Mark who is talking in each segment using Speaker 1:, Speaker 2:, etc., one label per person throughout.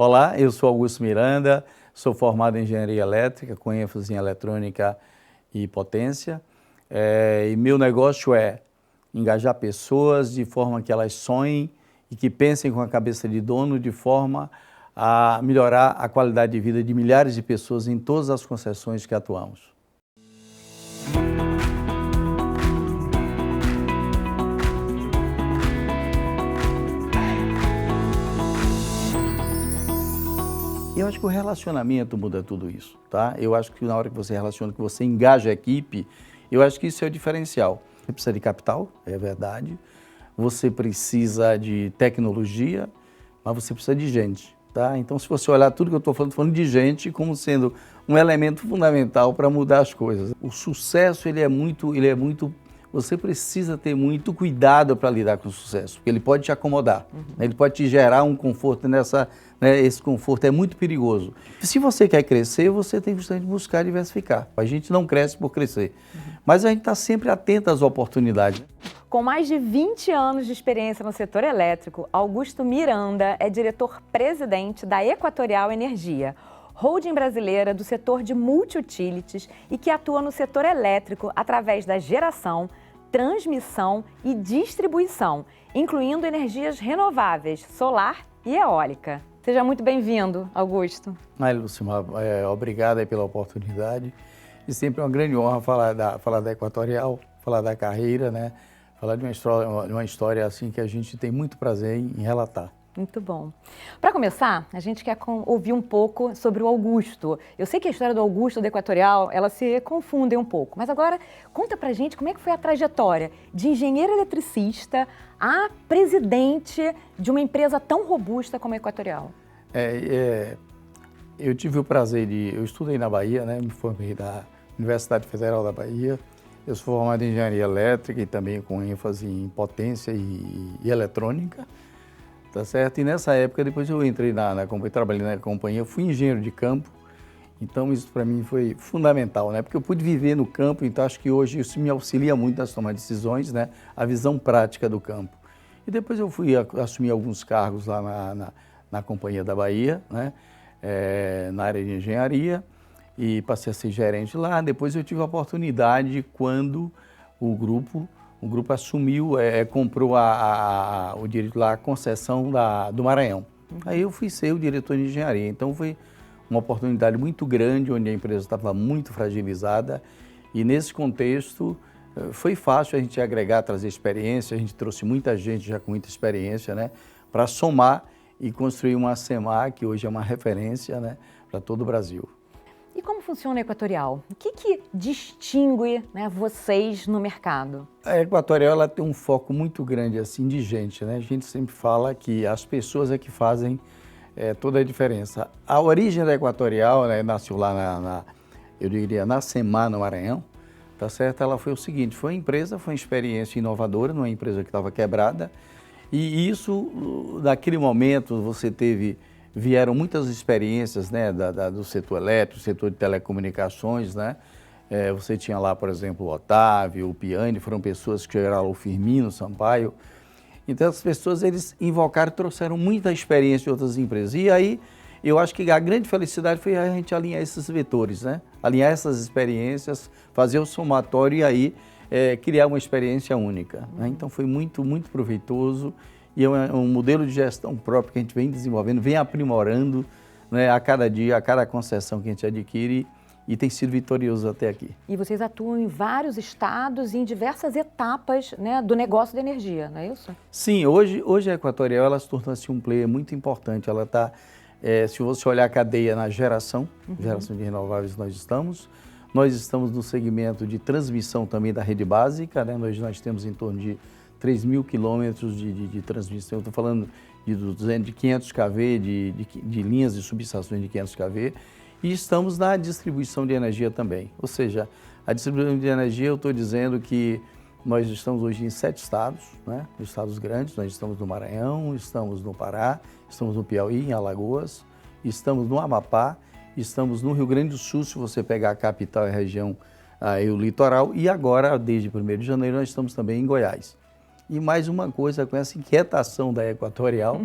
Speaker 1: Olá, eu sou Augusto Miranda, sou formado em Engenharia Elétrica, com ênfase em Eletrônica e Potência. E meu negócio é engajar pessoas de forma que elas sonhem e que pensem com a cabeça de dono, de forma a melhorar a qualidade de vida de milhares de pessoas em todas as concessões que atuamos. Eu acho que o relacionamento muda tudo isso, tá? Eu acho que na hora que você relaciona, que você engaja a equipe, eu acho que isso é o diferencial. Você precisa de capital, é verdade. Você precisa de tecnologia, mas você precisa de gente, tá? Então, se você olhar tudo que eu estou falando de gente como sendo um elemento fundamental para mudar as coisas. O sucesso, ele é muito, você precisa ter muito cuidado para lidar com o sucesso, porque ele pode te acomodar, né? Ele pode te gerar um conforto esse conforto é muito perigoso. Se você quer crescer, você tem que buscar diversificar. A gente não cresce por crescer, mas a gente está sempre atento às oportunidades.
Speaker 2: Com mais de 20 anos de experiência no setor elétrico, Augusto Miranda é diretor-presidente da Equatorial Energia, holding brasileira do setor de multi-utilities e que atua no setor elétrico através da geração, transmissão e distribuição, incluindo energias renováveis, solar e eólica. Seja muito bem-vindo, Augusto.
Speaker 1: Lucimar, obrigado aí pela oportunidade. E sempre é uma grande honra falar da Equatorial, falar da carreira, né? Falar de uma história assim que a gente tem muito prazer em relatar.
Speaker 2: Muito bom. Para começar, a gente quer ouvir um pouco sobre o Augusto. Eu sei que a história do Augusto da Equatorial, ela se confunde um pouco, mas agora conta pra gente como é que foi a trajetória de engenheiro eletricista a presidente de uma empresa tão robusta como a Equatorial.
Speaker 1: Eu tive o prazer eu estudei na Bahia, né? Me formei da Universidade Federal da Bahia. Eu sou formado em Engenharia Elétrica e também com ênfase em Potência e Eletrônica. Tá certo? E nessa época, depois eu entrei na companhia, trabalhei na companhia, fui engenheiro de campo, então isso para mim foi fundamental, né? Porque eu pude viver no campo, então acho que hoje isso me auxilia muito nas tomadas de decisões, né? A visão prática do campo. E depois eu fui assumir alguns cargos lá na Companhia da Bahia, né? Na área de engenharia, e passei a ser gerente lá. Depois eu tive a oportunidade quando o grupo assumiu, comprou o direito lá, a concessão do Maranhão. Aí eu fui ser o diretor de engenharia, então foi uma oportunidade muito grande, onde a empresa estava muito fragilizada, e nesse contexto foi fácil a gente agregar, trazer experiência, a gente trouxe muita gente já com muita experiência, né, para somar e construir uma SEMAR, que hoje é uma referência, né, para todo o Brasil.
Speaker 2: E como funciona a Equatorial? O que distingue, né, vocês no mercado?
Speaker 1: A Equatorial, ela tem um foco muito grande assim, de gente, né? A gente sempre fala que as pessoas é que fazem toda a diferença. A origem da Equatorial, né, nasceu lá eu diria, na SEMAR, no Maranhão, tá certo? Ela foi o seguinte, foi uma experiência inovadora, numa empresa que estava quebrada, e isso, naquele momento, vieram muitas experiências, né, do setor elétrico, setor de telecomunicações, né? Você tinha lá, por exemplo, o Otávio, o Piani, foram pessoas que chegaram, o Firmino, o Sampaio. Então, as pessoas, eles invocaram, trouxeram muita experiência de outras empresas. E aí, eu acho que a grande felicidade foi a gente alinhar esses vetores, né? Alinhar essas experiências, fazer o somatório e aí criar uma experiência única, né? Então, foi muito, muito proveitoso. E é um modelo de gestão próprio que a gente vem desenvolvendo, vem aprimorando, né, a cada dia, a cada concessão que a gente adquire, e tem sido vitorioso até aqui.
Speaker 2: E vocês atuam em vários estados e em diversas etapas, né, do negócio de energia, não é isso?
Speaker 1: Sim, hoje a Equatorial, ela se tornou-se um player muito importante. Ela está, se você olhar a cadeia na geração de renováveis nós estamos no segmento de transmissão também da rede básica, né? Nós temos em torno de 3.000 quilômetros de transmissão, eu estou falando de 500 kV, de linhas de subestações de 500 kV, e estamos na distribuição de energia também. Ou seja, a distribuição de energia, eu estou dizendo que nós estamos hoje em 7 estados, né? Estados grandes, nós estamos no Maranhão, estamos no Pará, estamos no Piauí, em Alagoas, estamos no Amapá, estamos no Rio Grande do Sul, se você pegar a capital e a região, o litoral, e agora, desde 1º de janeiro, nós estamos também em Goiás. E mais uma coisa, com essa inquietação da Equatorial,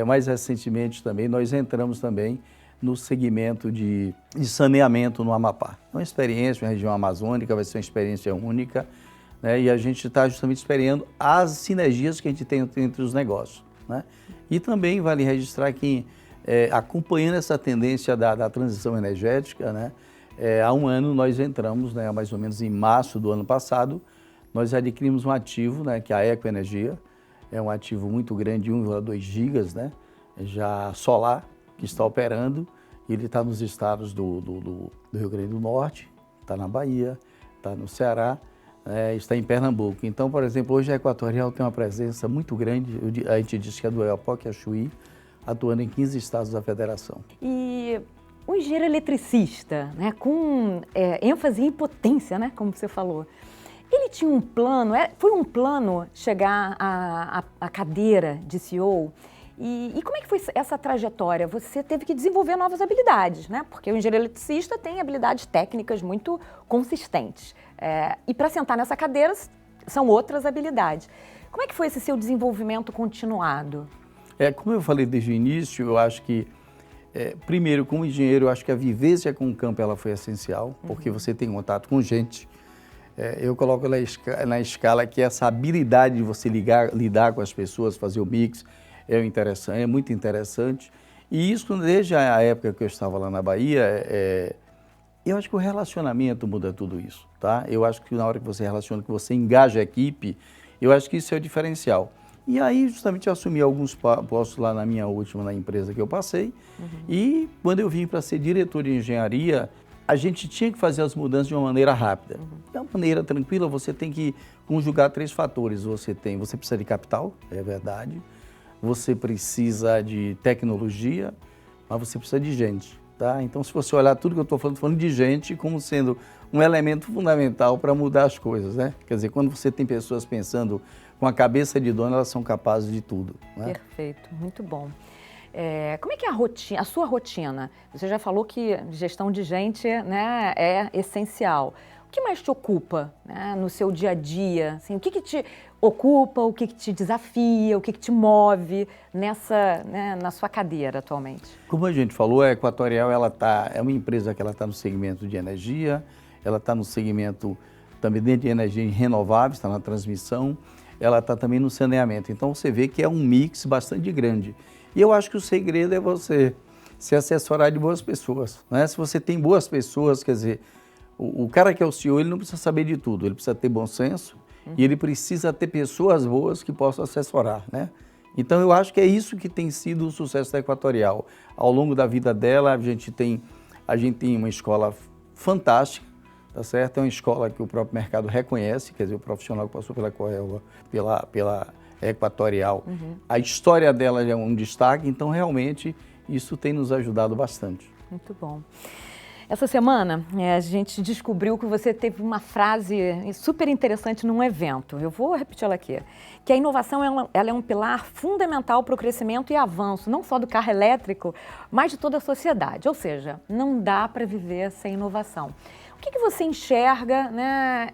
Speaker 1: Mais recentemente também, nós entramos também no segmento de saneamento no Amapá. É uma experiência, uma região amazônica, vai ser uma experiência única, né? E a gente está justamente esperando as sinergias que a gente tem entre os negócios, né? E também vale registrar que, acompanhando essa tendência da transição energética, né? Há um ano nós entramos, né, mais ou menos em março do ano passado, nós adquirimos um ativo, né, que é a Ecoenergia. É um ativo muito grande, 1,2 gigas, né, já solar, que está operando. Ele está nos estados do Rio Grande do Norte, está na Bahia, está no Ceará, está em Pernambuco. Então, por exemplo, hoje a Equatorial tem uma presença muito grande, a gente diz que é do Oiapoque a Chuí, atuando em 15 estados da federação.
Speaker 2: E o engenheiro eletricista, né, com ênfase em potência, né, como você falou, ele tinha um plano, foi um plano chegar à cadeira de CEO? E como é que foi essa trajetória? Você teve que desenvolver novas habilidades, né? Porque o engenheiro eletricista tem habilidades técnicas muito consistentes. E para sentar nessa cadeira são outras habilidades. Como é que foi esse seu desenvolvimento continuado?
Speaker 1: Como eu falei desde o início, eu acho que, primeiro, como engenheiro, eu acho que a vivência com o campo ela foi essencial, porque você tem contato com gente. Eu coloco na escala que essa habilidade de você lidar com as pessoas, fazer o mix, é muito interessante. E isso, desde a época que eu estava lá na Bahia, eu acho que o relacionamento muda tudo isso, tá? Eu acho que na hora que você relaciona, que você engaja a equipe, eu acho que isso é o diferencial. E aí, justamente, eu assumi alguns postos lá na empresa que eu passei. E quando eu vim para ser diretor de engenharia, a gente tinha que fazer as mudanças de uma maneira rápida. De uma maneira tranquila, você tem que conjugar 3 fatores. Você precisa de capital, é verdade. Você precisa de tecnologia, mas você precisa de gente, tá? Então, se você olhar tudo que eu estou falando de gente como sendo um elemento fundamental para mudar as coisas, né? Quer dizer, quando você tem pessoas pensando com a cabeça de dono, elas são capazes de tudo, né?
Speaker 2: Perfeito, muito bom. Como é que é a sua rotina? Você já falou que gestão de gente, né, é essencial. O que mais te ocupa, né, no seu dia a dia? Assim, o que te ocupa, o que te desafia, o que te move na sua cadeira atualmente?
Speaker 1: Como a gente falou, a Equatorial é uma empresa que está no segmento de energia, ela está no segmento também dentro de energia renovável, está na transmissão, ela está também no saneamento. Então você vê que é um mix bastante grande. E eu acho que o segredo é você se assessorar de boas pessoas, né? Se você tem boas pessoas, quer dizer, o cara que é o CEO, ele não precisa saber de tudo, ele precisa ter bom senso e ele precisa ter pessoas boas que possam assessorar, né? Então eu acho que é isso que tem sido o sucesso da Equatorial. Ao longo da vida dela, a gente tem uma escola fantástica, tá certo? É uma escola que o próprio mercado reconhece, quer dizer, o profissional que passou pela Equatorial, a história dela é um destaque, então realmente isso tem nos ajudado bastante.
Speaker 2: Muito bom. Essa semana a gente descobriu que você teve uma frase super interessante num evento. Eu vou repetir ela aqui. Que a inovação ela é um pilar fundamental para o crescimento e avanço, não só do carro elétrico, mas de toda a sociedade. Ou seja, não dá para viver sem inovação. O que você enxerga, né,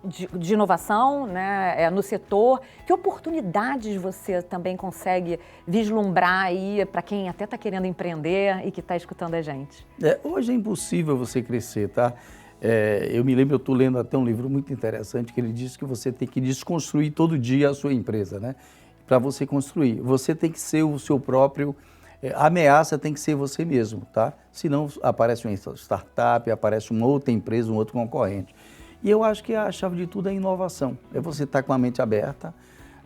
Speaker 2: de inovação, né, no setor? Que oportunidades você também consegue vislumbrar aí para quem até está querendo empreender e que está escutando a gente?
Speaker 1: Hoje é impossível você crescer, tá? Eu me lembro, eu estou lendo até um livro muito interessante que ele diz que você tem que desconstruir todo dia a sua empresa, né? Para você construir. Você tem que ser o seu próprio... A ameaça tem que ser você mesmo, tá? Senão aparece uma startup, aparece uma outra empresa, um outro concorrente. E eu acho que a chave de tudo é a inovação. É você estar com a mente aberta,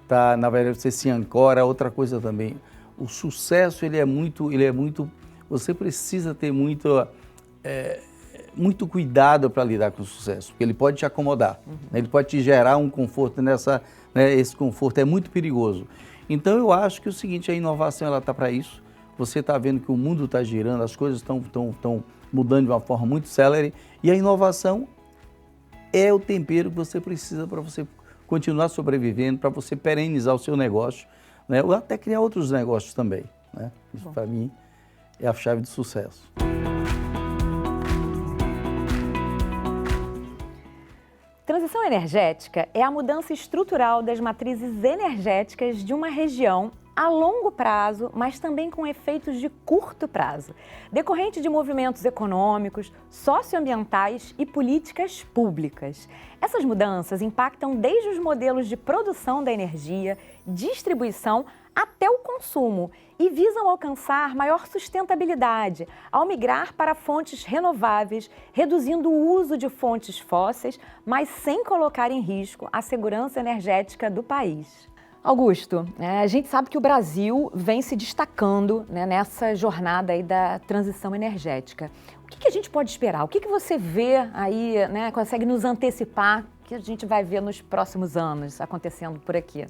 Speaker 1: tá? Na verdade, você se ancora. Outra coisa também, o sucesso, ele é muito, você precisa ter muito cuidado para lidar com o sucesso, porque ele pode te acomodar, né? Ele pode te gerar um conforto né? Esse conforto é muito perigoso. Então eu acho que o seguinte, a inovação ela está para isso. Você está vendo que o mundo está girando, as coisas estão mudando de uma forma muito célere e a inovação é o tempero que você precisa para você continuar sobrevivendo, para você perenizar o seu negócio, né? Ou até criar outros negócios também, né? Isso para mim é a chave do sucesso.
Speaker 2: Transição energética é a mudança estrutural das matrizes energéticas de uma região a longo prazo, mas também com efeitos de curto prazo, decorrente de movimentos econômicos, socioambientais e políticas públicas. Essas mudanças impactam desde os modelos de produção da energia, distribuição até o consumo e visam alcançar maior sustentabilidade ao migrar para fontes renováveis, reduzindo o uso de fontes fósseis, mas sem colocar em risco a segurança energética do país. Augusto, a gente sabe que o Brasil vem se destacando, né, nessa jornada aí da transição energética. O que a gente pode esperar? O que você vê aí, né, consegue nos antecipar que a gente vai ver nos próximos anos acontecendo por aqui?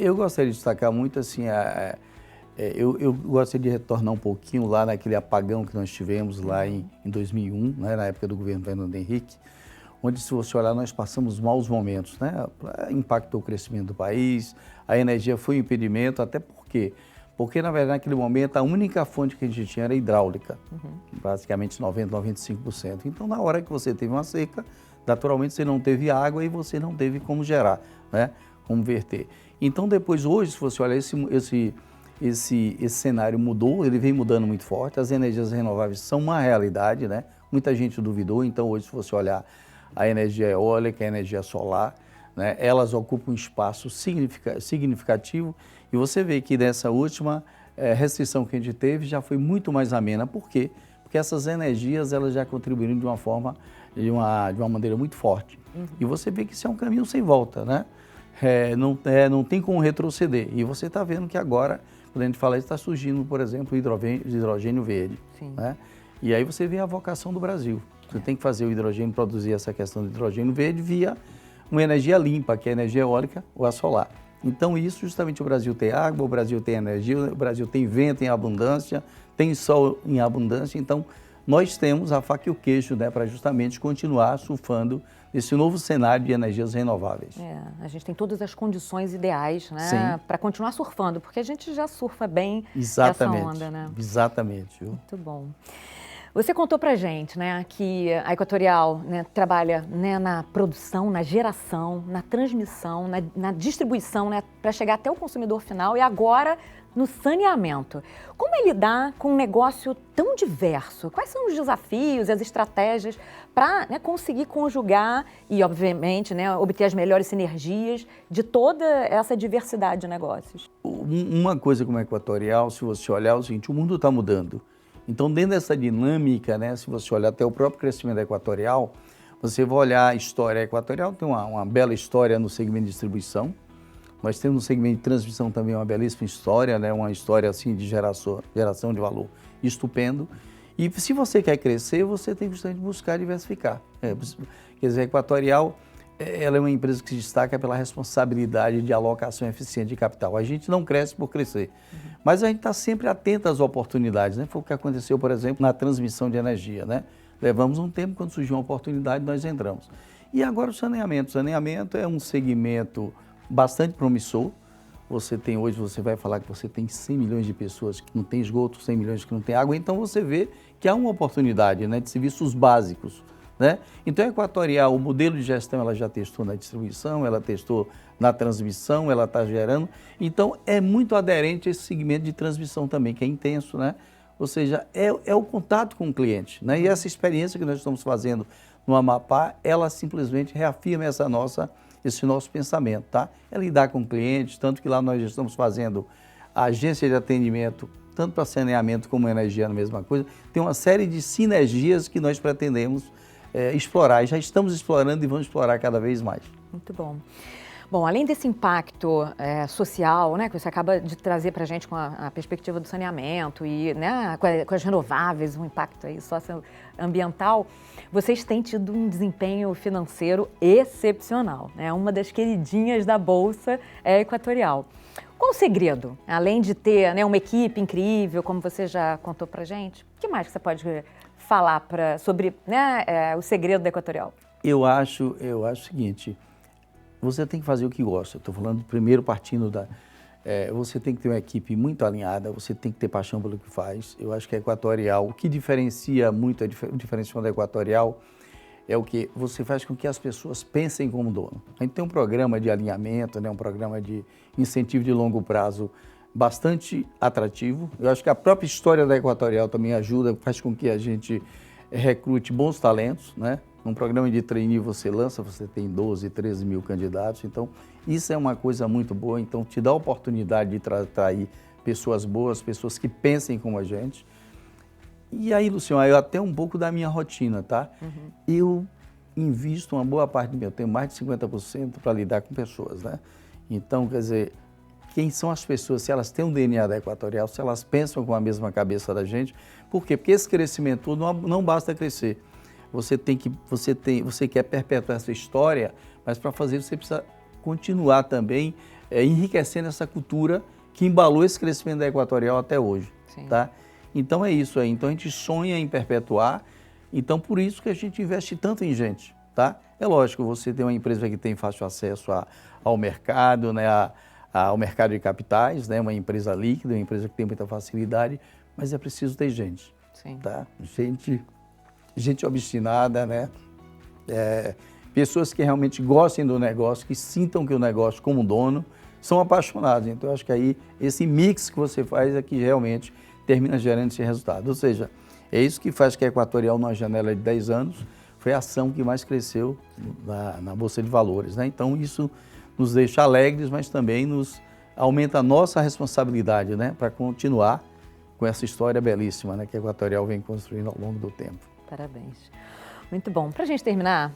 Speaker 1: Eu gostaria de destacar muito, assim, eu gostaria de retornar um pouquinho lá naquele apagão que nós tivemos lá em 2001, né, na época do governo Fernando Henrique, onde, se você olhar, nós passamos maus momentos, né? Impactou o crescimento do país, a energia foi um impedimento, até porque, na verdade, naquele momento, a única fonte que a gente tinha era hidráulica, basicamente 90%, 95%. Então, na hora que você teve uma seca, naturalmente você não teve água e você não teve como gerar, né? Como verter. Então, depois, hoje, se você olhar, esse cenário mudou, ele vem mudando muito forte, as energias renováveis são uma realidade, né? Muita gente duvidou, então hoje, se você olhar a energia eólica, a energia solar, né, elas ocupam um espaço significativo e você vê que nessa última restrição que a gente teve já foi muito mais amena. Por quê? Porque essas energias elas já contribuíram de uma forma, de uma maneira muito forte. E você vê que isso é um caminho sem volta, né? Não tem como retroceder. E você está vendo que agora, quando a gente fala isso, está surgindo, por exemplo, o hidrogênio verde. Né? E aí você vê a vocação do Brasil. Você tem que fazer o hidrogênio, produzir essa questão do hidrogênio verde via uma energia limpa, que é a energia eólica ou a solar. Então isso, justamente, o Brasil tem água, o Brasil tem energia, o Brasil tem vento em abundância, tem sol em abundância. Então nós temos a faca e o queijo, né, para justamente continuar surfando esse novo cenário de energias renováveis.
Speaker 2: A gente tem todas as condições ideais, né, para continuar surfando, porque a gente já surfa bem essa onda, né?
Speaker 1: Exatamente. Viu?
Speaker 2: Muito bom. Você contou pra gente, né, que a Equatorial, né, trabalha, né, na produção, na geração, na transmissão, na distribuição, né, para chegar até o consumidor final e agora no saneamento. Como é lidar com um negócio tão diverso? Quais são os desafios, as estratégias para, né, conseguir conjugar e, obviamente, né, obter as melhores sinergias de toda essa diversidade de negócios?
Speaker 1: Uma coisa como a Equatorial, se você olhar, é o seguinte: o mundo está mudando. Então, dentro dessa dinâmica, né, se você olhar até o próprio crescimento da Equatorial, você vai olhar a história. A Equatorial tem uma bela história no segmento de distribuição. Nós temos no segmento de transmissão também uma belíssima história, né, uma história assim de geração de valor estupendo. E se você quer crescer, você tem que justamente buscar diversificar. Quer dizer, a Equatorial, ela é uma empresa que se destaca pela responsabilidade de alocação eficiente de capital. A gente não cresce por crescer, mas a gente está sempre atento às oportunidades, né? Foi o que aconteceu, por exemplo, na transmissão de energia, né? Levamos um tempo, quando surgiu uma oportunidade, nós entramos. E agora o saneamento. O saneamento é um segmento bastante promissor. Hoje você vai falar que você tem 100 milhões de pessoas que não têm esgoto, 100 milhões que não têm água, então você vê que há uma oportunidade, né, de serviços básicos. Né? Então, a Equatorial, o modelo de gestão, ela já testou na distribuição, ela testou na transmissão, ela está gerando. Então, é muito aderente a esse segmento de transmissão também, que é intenso, né? Ou seja, é o contato com o cliente. Né? E essa experiência que nós estamos fazendo no Amapá, ela simplesmente reafirma esse nosso pensamento, tá? É lidar com clientes, tanto que lá nós já estamos fazendo a agência de atendimento, tanto para saneamento como energia, a mesma coisa. Tem uma série de sinergias que nós pretendemos explorar. Já estamos explorando e vamos explorar cada vez mais.
Speaker 2: Muito bom. Bom, além desse impacto social, né, que você acaba de trazer para a gente com a perspectiva do saneamento e, né, com as renováveis, um impacto aí socioambiental, vocês têm tido um desempenho financeiro excepcional, né? Uma das queridinhas da Bolsa é a Equatorial. Qual o segredo? Além de ter, né, uma equipe incrível, como você já contou para a gente, o que mais que você pode falar sobre, né, o segredo da Equatorial?
Speaker 1: Eu acho o seguinte: você tem que fazer o que gosta. Estou falando primeiro partindo você tem que ter uma equipe muito alinhada, você tem que ter paixão pelo que faz. Eu acho que a Equatorial, o que diferencia muito, o diferencial da Equatorial é o que você faz com que as pessoas pensem como dono. A gente tem um programa de alinhamento, né, um programa de incentivo de longo prazo bastante atrativo. Eu acho que a própria história da Equatorial também ajuda, faz com que a gente recrute bons talentos, né? Num programa de trainee você lança, você tem 12, 13 mil candidatos, então isso é uma coisa muito boa, então te dá a oportunidade de atrair pessoas boas, pessoas que pensem como a gente. E aí, Luciana, eu até um pouco da minha rotina, tá? Eu invisto uma boa parte do meu tempo, mais de 50% para lidar com pessoas, né? Então, quer dizer, quem são as pessoas, se elas têm um DNA da Equatorial, se elas pensam com a mesma cabeça da gente, por quê? Porque esse crescimento não basta crescer. Você quer perpetuar essa história, mas para fazer você precisa continuar também enriquecendo essa cultura que embalou esse crescimento da Equatorial até hoje, tá? Então é isso aí, então a gente sonha em perpetuar, então por isso que a gente investe tanto em gente, tá? É lógico, você tem uma empresa que tem fácil acesso ao mercado, né, ao mercado de capitais, né, uma empresa líquida, uma empresa que tem muita facilidade, mas é preciso ter gente, tá? Gente obstinada, né? Pessoas que realmente gostem do negócio, que sintam que o negócio como dono, são apaixonados. Então, eu acho que aí esse mix que você faz é que realmente termina gerando esse resultado. Ou seja, é isso que faz que a Equatorial, numa janela de 10 anos, foi a ação que mais cresceu na Bolsa de Valores, né? Então, isso nos deixa alegres, mas também nos aumenta a nossa responsabilidade, né? Para continuar com essa história belíssima, né? Que a Equatorial vem construindo ao longo do tempo.
Speaker 2: Parabéns. Muito bom. Para a gente terminar,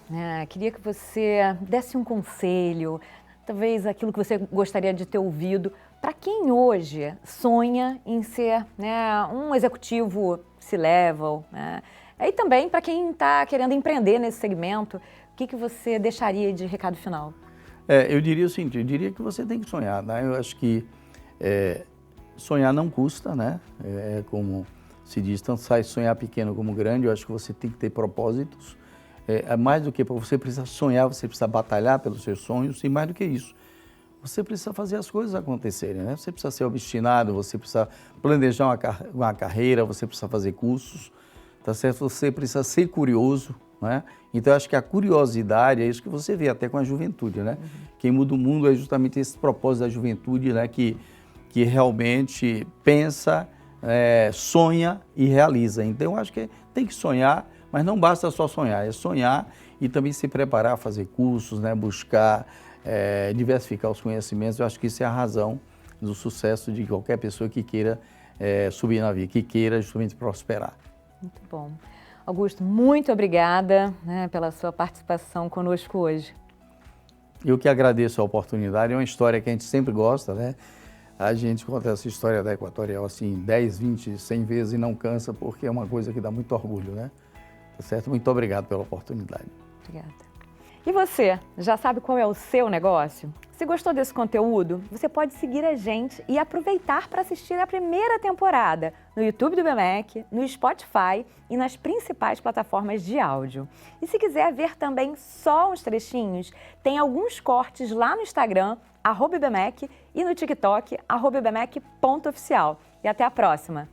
Speaker 2: queria que você desse um conselho, talvez aquilo que você gostaria de ter ouvido, para quem hoje sonha em ser, né, um executivo C-level, né? E também para quem está querendo empreender nesse segmento, o que você deixaria de recado final?
Speaker 1: Eu diria o seguinte, eu diria que você tem que sonhar, né? Eu acho que sonhar não custa, né? Como se diz, tanto sai sonhar pequeno como grande, eu acho que você tem que ter propósitos. Mais do que você precisa sonhar, você precisa batalhar pelos seus sonhos, e mais do que isso, você precisa fazer as coisas acontecerem, né? Você precisa ser obstinado, você precisa planejar uma carreira, você precisa fazer cursos, tá certo? Você precisa ser curioso, né? Então, eu acho que a curiosidade é isso que você vê até com a juventude, né? Quem muda o mundo é justamente esse propósito da juventude, né? Que realmente pensa, sonha e realiza. Então, eu acho que tem que sonhar, mas não basta só sonhar, é sonhar e também se preparar, fazer cursos, né? Buscar diversificar os conhecimentos. Eu acho que isso é a razão do sucesso de qualquer pessoa que queira subir na vida, que queira justamente prosperar.
Speaker 2: Muito bom. Augusto, muito obrigada, né, pela sua participação conosco hoje.
Speaker 1: Eu que agradeço a oportunidade, é uma história que a gente sempre gosta, né? A gente conta essa história da Equatorial assim 10, 20, 100 vezes e não cansa, porque é uma coisa que dá muito orgulho, né? Tá certo? Muito obrigado pela oportunidade.
Speaker 2: Obrigada. E você, já sabe qual é o seu negócio? Se gostou desse conteúdo, você pode seguir a gente e aproveitar para assistir a primeira temporada no YouTube do IBMEC, no Spotify e nas principais plataformas de áudio. E se quiser ver também só uns trechinhos, tem alguns cortes lá no Instagram, @IBMEC, e no TikTok, @IBMEC.oficial. E até a próxima!